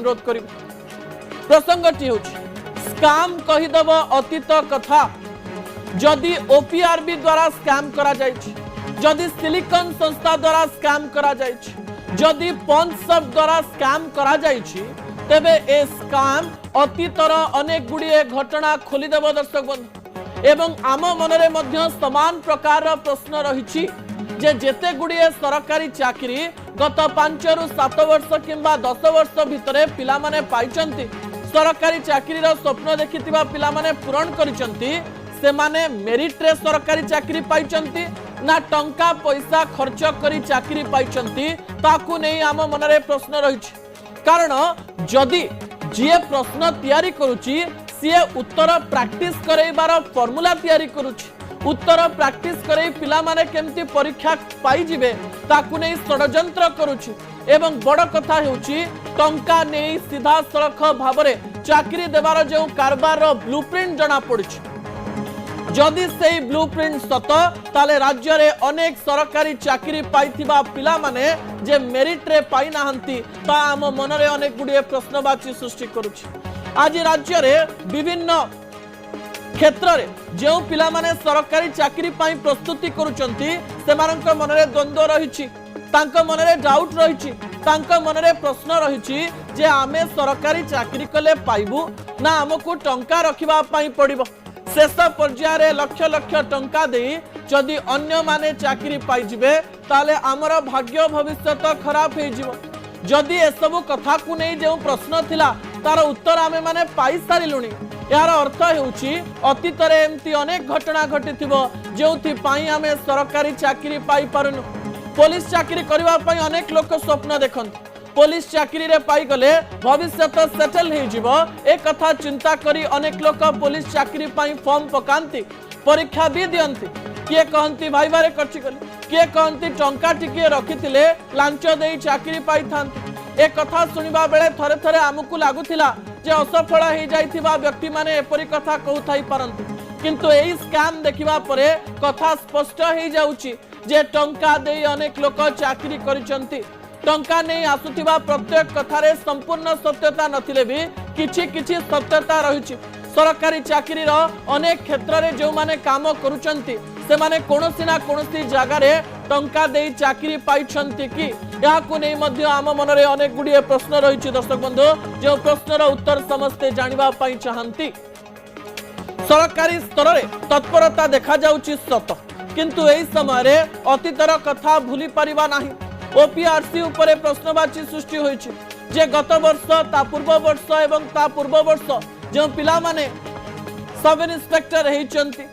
अनुरोध कर प्रसंगटी हूँ स्काम कहीदेव अतीत कथा जदि ओपीआरबी द्वारा स्कैम करा जायछि जदि सिलिकॉन संस्था द्वारा स्कैम करा जायछि जदि पॉन्सअप द्वारा स्कैम करा जायछि तेबे ए स्कैम अतीतर अनेक गुड़िए घटना खोलीदेव दर्शक बंधु एवं आम मनरे मध्य समान प्रकार प्रश्न रही जेते गुड़िए सरकारी चाकरी गत 5 रु 7 वर्ष किंबा 10 वर्ष भितरे पिला माने पाइचंती सरकारी चाकरी स्वप्न देखिथिबा पिला माने पूरण करिसंती से माने मेरिट रे सरकारी चाकरी पाइचंती ना टंका पैसा खर्च करी चाकरी पाइचंती ताकू नहीं आम मनरे प्रश्न रही कारण जदि जी प्रश्न तैयारी करुची सी उत्तर प्रैक्टिस करैबार फॉर्मूला तैयारी करुची उत्तर प्रैक्टिस करे पिला माने केमती परीक्षा पाई जिवे ताकू नहीं षडयंत्र करुची एवं बड़ कथा हेउची टंका नहीं सीधा सड़क भावरे चाकरी देवार जो कारबार ब्लूप्रिंट जना पड़ुची जदि से ब्लूप्रिंट सत ताले राज्य रे अनेक सरकारी चाकरी पाइथिबा पिला माने जे मेरिट रे पाई नाहंती ता आम मनरे अनेक गुड़िए प्रश्नवाची सृष्टि करुची आज राज्य रे विभिन्न क्षेत्र रे जो पिला माने सरकारी चाकरी पाई प्रस्तुति करुचंती सेमानक मनरे द्वंद्व रहिछि तांक मनरे डाउट रहिछि तांक मनरे प्रश्न रहिछि जे आमे सरकारी चाकरी कले पाइबु ना हमकु टंका रखिबा पाई पड़िबो शेष पर्यायर लक्ष लक्ष टंका देई जदि अन्य माने चाकरी पाई जिवे ताले हमर भाग्य भविष्यत खराब हे जिवो जदि ए सब कथा को नै जे प्रश्न थिला तार उत्तर आमे माने पाई सारिलुनी यार अर्थ हेउची अतीत रे एमती अनेक घटना घटिथिबो जेउथि पाई आमे सरकारी चाकरी पाई पारुनु पुलिस चाकरी करबा पाई अनेक लोक स्वप्न देखंती पुलिस चाकरी रे पाई गले भविष्य तो सेटल हे जिवो ए कथा चिंता करी अनेक लोक पुलिस चाकरी पाई फॉर्म पकांती परीक्षा भी दियंती किए कहंती भाई बारे करछि गले किए कहंती टंका टिके रखिथिले लांच देई चाकरी पाई थांती ए कथा सुनिबा बेले थरे थरे आमकु लागुथिला जे असफल हे जाइथिबा व्यक्ति माने एपरि कथा कहउथाई परंती किंतु एई स्कैम देखिबा परे कथा स्पष्ट हे जाउची जे टंका देई अनेक लोक चाकरी करिसंती टंका नहीं आसुथिबा प्रत्येक कथारे संपूर्ण सत्यता नथिले भी किछि किछि सत्यता रहिछि सरकारी चाकरी रो अनेक क्षेत्र रे जो माने काम करूचंती से माने कोनोसी ना कोनोसी जगह रे टंका देई चाकरी पाइछंती कि याकु नै मध्य आम मनरे अनेक गुडिए प्रश्न रहिछि दर्शक बंधु जो प्रश्नर उत्तर समस्ते जानिबा पाई चाहंती सरकारी स्तर रे तत्परता देखा जाउछि सत किंतु एई समय रे अतीतर कथा भूली परिबा नाही ओपीआरसी उपरे प्रश्नवाची सृष्टि होइछि जे गत वर्ष ता पूर्व वर्ष एवं ता पूर्व वर्ष जो पिला माने सब इंस्पेक्टर हेइचंती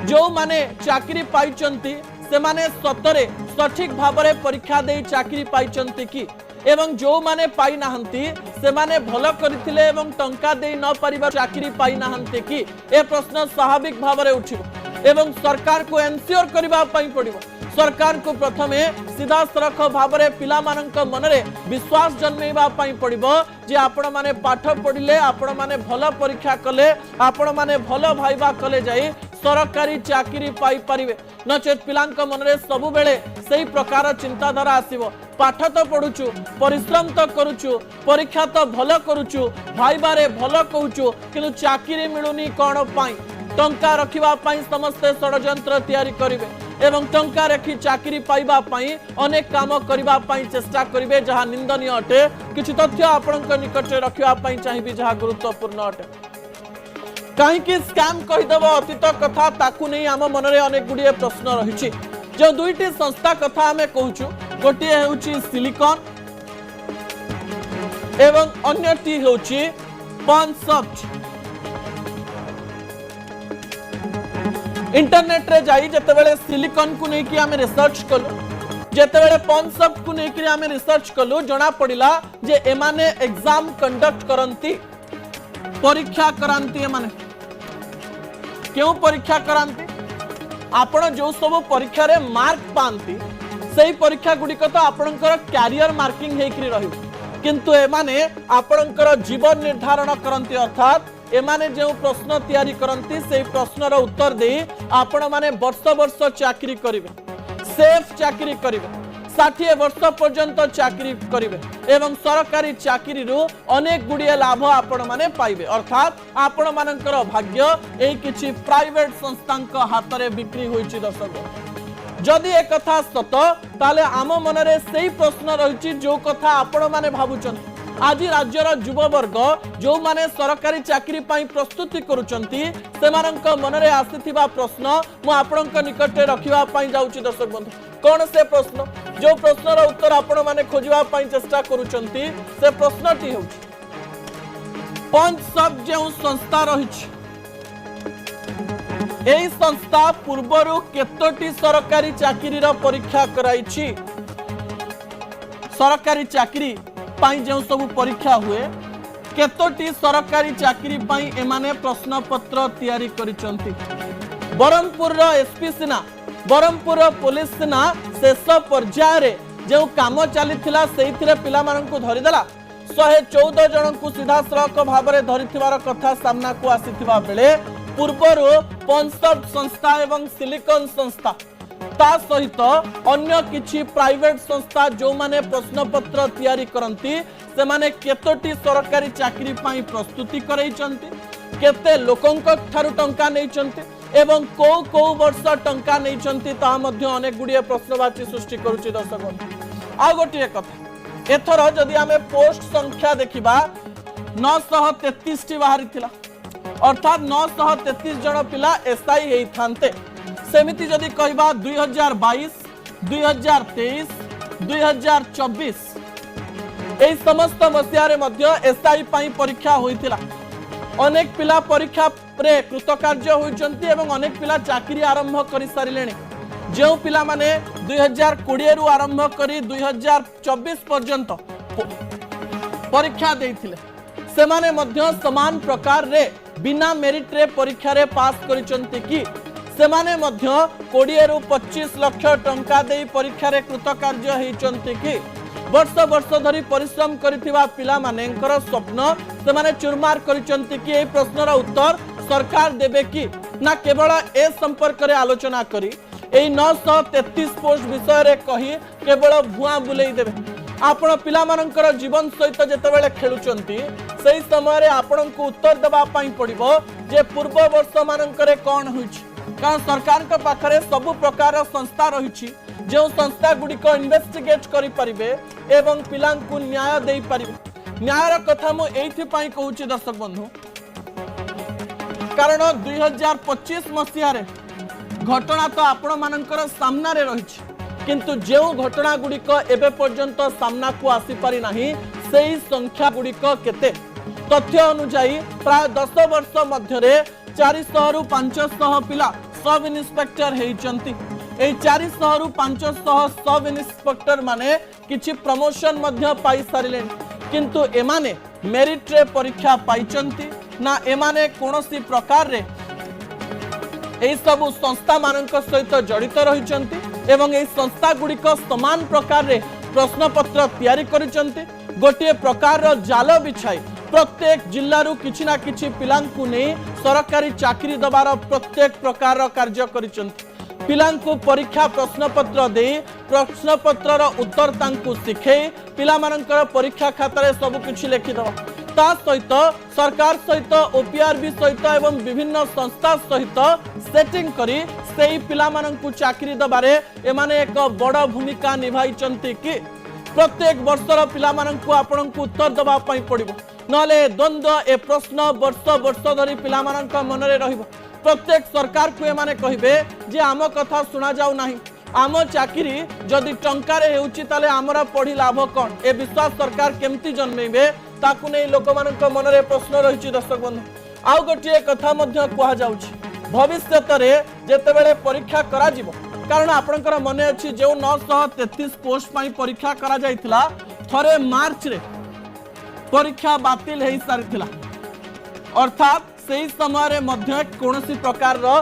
जो माने चाकरी पाइचंती से माने सतरे सठिक भाबरे परीक्षा देई चाकरी पाइचंती कि एवं जो माने पाई नाहंती से माने भलो करिथिले एवं टंका देई न परिबा चाकरी पाई नाहंती कि ए प्रश्न स्वाभाविक भाबरे उठिबो एवं सरकार को एनश्योर करबा पई पड़िबो सरकार को प्रथमे सीधा सड़क भाव में पिला मानक मनरे विश्वास जन्मेबा पई पड़िबो जे आपण माने पाठ पढ़िले आपण माने भल परीक्षा कले आपण माने भल भाईबा कले जाई सरकारी चाकरी पाई परिबे नचेत पिलांक मनरे सबु बेले सही प्रकार चिंताधारा आसीबो पाठ तो पढुचु परिश्रम तो करूचु परीक्षा तो भल करूचु भाईबारे भल कहूचु किंतु चाकरी मिलुनी कोन पाई टंका रखिबा पाई समस्त षडयंत्र तैयारी करिवे एवं टंका रखी चाकरी पाइबा पाई अनेक काम करिबा पाई चेष्टा करिवे जहा निंदनीय अटे किछि तथ्य आपनक निकट रखिबा पाई चाहिबी जहा गुरुत्वपूर्ण अटे काहे कि स्कैम कहिदब अतीत कथा ताकू नै आम मनरे अनेक गुडिए प्रश्न रहिछि जो दुईटी संस्था कथा हमें कहूछु गोटिए हेउछि सिलिकॉन एवं अन्यटी हेउछि पॉन्सअप इंटरनेट रे जाई जतेबेले सिलिकॉन को नै कि हमें रिसर्च कलु जतेबेले पॉन्सअप को नै कि हमें रिसर्च कलु जना पड़िला जे एमाने एग्जाम कंडक्ट करंती परीक्षा करांती एमाने क्यों परीक्षा करांती आपण जो सब परीक्षा रे मार्क पांती सही परीक्षा गुडी को तो आपनकर कैरियर मार्किंग हेकरी रहिबो किंतु एमाने आपनकर जीवन निर्धारण करंती अर्थात एमाने जो प्रश्न तैयारी करंती से प्रश्नर उत्तर दे आपण माने वर्ष वर्ष चाकरी करिवे सेफ चाकरी करिवे 60 वर्ष पर्यंत चाकरी करिवे एवं सरकारी चाकरी रु अनेक गुड़िए लाभ आपण माने पाइबे अर्थात आपण मानकर भाग्य एई किछि प्राइवेट संस्था हाथ रे बिक्री होईछि। दर्शक जदि ए कथा सत ताले आम मनरे सेही प्रश्न रहिछि जो कथा आपण माने भाबुछन। आज राज्यर युववर्ग जो माने सरकारी चाकरी पाई प्रस्तुति करुचंती सेमानंक मनरे आसीथिबा प्रश्न मु आपणक निकटे रखिबा पाई जाउछि। दर्शक बंधु कौन से प्रश्न जो प्रश्नर उत्तर आपण माने खोजिबा पाई चेष्टा करुचंती से प्रश्नटी होछि पंच सब जो संस्था रहिछि एई संस्था पूर्वरु केतोटी सरकारी चाकरी रा परीक्षा कराइछि। सरकारी चाकरी पाई जो सब परीक्षा हुए केतोटी सरकारी चाकरी पाई एमाने प्रश्न पत्र तैयारी करिसंती। बरहमपुर रो एसपी सेना बरहमपुर पुलिस सेना शेष पर्याय रे जो काम चलीथिला सेइथिरे पिला माननकु धरि देला 114 जन को सीधा सड़क भाव में धरिथिबार कथा सामना को आसीथिबा बेले पूर्वरु पंचसब संस्था एवं सिलिकॉन संस्था ता सहित अन्य किछि प्राइवेट संस्था जो माने प्रश्न पत्र तैयारी करंती से माने केतोटी सरकारी चाकरी पाई प्रस्तुति करैचंती केते लोकंक ठारु टंका नैचंती एवं को वर्ष टंका नैचंती ता मध्य अनेक गुडिए प्रश्नवाची सृष्टि करूची। दर्शक आ गोटिए कथा एथर जदि आमे पोस्ट संख्या देखिबा 933 टी बाहरी थिला अर्थात 933 जन पिला एसआई हेई थांते सेमिति जदि कहबा 2022 2023 2024 एई समस्त मसिया रे मध्य एसआई पाई परीक्षा होइतिला अनेक पिला परीक्षा रे कृतकार्य होइचंती एवं अनेक पिला चाकरी आरंभ करि सारिलेनी जो पिला माने 2020 रु आरंभ करी 2024 पर्यंत परीक्षा देइथिले सेमाने मध्य समान प्रकार रे बिना मेरिट रे परीक्षा रे पास करिचंती कि सेमाने मध्य 20 रु 25 लाख टंका देई परीक्षा रे कृतकार्य हेइचंती कि वर्ष वर्ष धरी परिश्रम करिथिबा पिला मानेकर स्वप्न सेमाने चुरमार करिचंती कि ए प्रश्नर उत्तर सरकार देबे कि ना केवल ए संपर्क रे आलोचना करी ए 933 पोस्ट विषय रे कही केवल भुआ बुलेई देबे आपण पिला मानकर जीवन सहित जेतेबेले खेलुचंती सेही समय रे आपण को उत्तर देबा पई पड़िबो जे पूर्व वर्ष मानकर कोन होइछि कारण सरकार के पाखरे सब प्रकार संस्था रहिछि जो संस्था गुडी को इन्वेस्टिगेट करि परिबे एवं पिलां को न्याय देई परिबे न्यायर कथा मु एथि पई कहूछि। दर्शक बंधु कारण 2025 मसिया रे घटना तो आपण मानकर सामना रे रहिछि किंतु जो घटना गुडी को एबे पर्यंत सामना को आसी पारि नाही सेही संख्या गुडी को केते तथ्य अनुसार प्राय 10 वर्ष मध्य रे 400 रु 500 पिला सब इन्स्पेक्टर हेइचंती ए 400 रु 500 सब इन्स्पेक्टर माने किछि प्रमोशन मध्य पाई सारिलेन किंतु एमाने मेरिट रे परीक्षा पाइचंती ना एमाने कोनोसी प्रकार रे एई सब संस्था मानक सहित जड़ित रहिचंती एवं एई संस्था गुडी को समान प्रकार रे प्रश्न पत्र तैयारी करिचंती गोटे प्रकार रो जाल बिछाई प्रत्येक जिल्ला रु किछि ना किछि पिलांकु नै सरकारी चाकरी दबार प्रत्येक प्रकार रो कार्य करिचंती पिलांकु परीक्षा प्रश्न पत्र दे प्रश्न पत्र रो उत्तर तांकु सिखै पिला मानकर परीक्षा खाता रे सब किछि लिखि दबा ता सहित सरकार सहित ओपीआरबी सहित एवं विभिन्न संस्था सहित सेटिंग करी सेही पिला मानकु चाकरी दबारे एमाने एक बड़ भूमिका निभाइचंती कि प्रत्येक वर्षर पिला मानकु आपनकु उत्तर दबा पई पड़िबो नले द्वंद्व ए प्रश्न वर्ष वर्ष धरी पिला मानक मन रे रहिबो प्रत्येक सरकार को एमाने कहिबे जे आम कथा सुना जाऊ नाही आम चाकरी जदि टंकारे हेउची ताले हमरा पढ़ी लाभ कोन ए विश्वास सरकार केमती जन्मेबे ताकु नै लोक मानक मन रे प्रश्न रहिछि। दर्शक बंधु आउ गोटिए कथा मध्य कहा जाउछि भविष्यत रे जेतेबेले परीक्षा करा जिवो कारण आपनकर मने अछि जे 933 पोस्ट पई परीक्षा करा जाइथिला थरे मार्च रे परीक्षा बातिल हेई सारिथिला अर्थात सेही समय रे मध्य कोनोसी प्रकार रो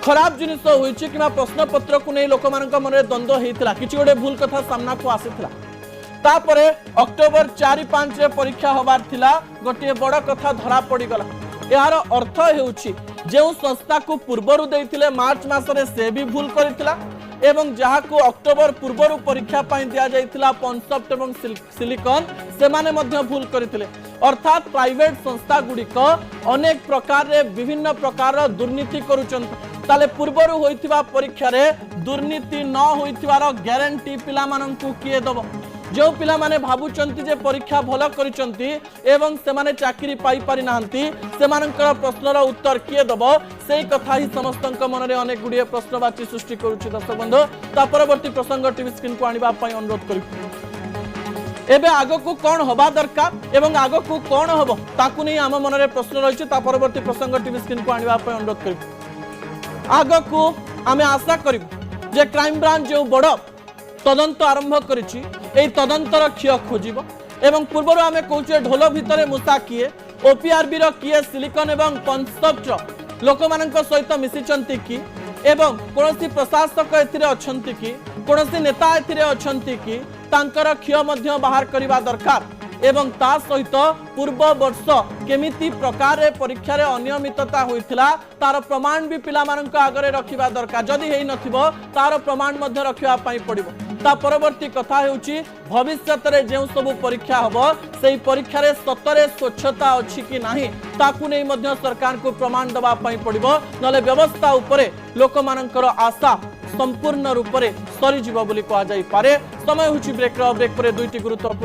खराब जिनिस होइछि किना प्रश्न पत्र को नै लोक मानक मन रे द्वंद्व हेइथिला किछि गोटे भूल कथा सामना को आसीथिला तापरे अक्टोबर 4-5 रे परीक्षा होबार थिला गोटे बड़ कथा धरा पड़ी गला यार अर्थ हेउछि जे संस्था को पूर्वरु देइथिले मार्च मास रे से भी भूल करिथिला एवं जहाको अक्टोबर पूर्व परीक्षा दिया जाइथिला कॉन्सेप्ट एवं सिलिकॉन से माने मध्य भूल करथिले अर्थात प्राइवेट संस्था गुड़िक अनेक प्रकार रे विभिन्न प्रकार दुर्नीति करुचन ताले पूर्वर होइथिबा परीक्षा रे दुर्नीति न होइथिबार ग्यारंटी पिला माननकु किए दबो जो पिला माने भाबुचंती जे परीक्षा भल करिचंती एवं से माने चाकरी पाई पारि नाहंती सेमानकर प्रश्नर उत्तर किए दबो सेही कथा ही समस्तक मन रे अनेक गुडिए प्रश्नवाची सृष्टि करूची दर्शक बंधु ता परवर्ती प्रसंग टीवी स्क्रीन को आनिबा पई अनुरोध करिब एबे आगो को कोन होबा दरकार एवं आगो को कोन होबो ताकु नै हम मन रे प्रश्न रहिछि ता परवर्ती प्रसंग टीवी स्क्रीन को आनिबा पई अनुरोध करिब आगो को आमे आशा करिब जे क्राइम ब्रांच जो बड़ तदंत आरंभ करिछि एई तदंतर क्षय खोजिब एवं पूर्वर आमे कहूचे ढोल भितरे मुसा किए ओपीआरबी रो किए सिलिकॉन एवं कॉन्सेप्ट लोक मानक सहित मिसिचंती कि एवं कोनोसी प्रशासक एथिरे अछंती कि कोनोसी नेता एथिरे अछंती कि तांकर क्षय मध्य बाहर करिबा दरकार एवं ता सहित पूर्व वर्ष केमिति प्रकार परीक्षा रे अनियमितता होइथिला तार प्रमाण भी पिला मानक आगरे रखिबा दरकार जदि हेइ नथिबो तार प्रमाण मध्य रखिबा पई पड़िबो ता परवर्ती कथा हेउची भविष्यत रे जेउ सब परीक्षा हबो सेही परीक्षा रे सतरे स्वच्छता अछि कि नाही ताकु नै मध्य सरकार को प्रमाण दबा पई पड़िबो नले व्यवस्था उपरे लोक मानकर आशा संपूर्ण रूप से सरी जीव बोली कहा जाई पारे समय होची ब्रेक रो ब्रेक परे दुईटी गुरुत्वपूर्ण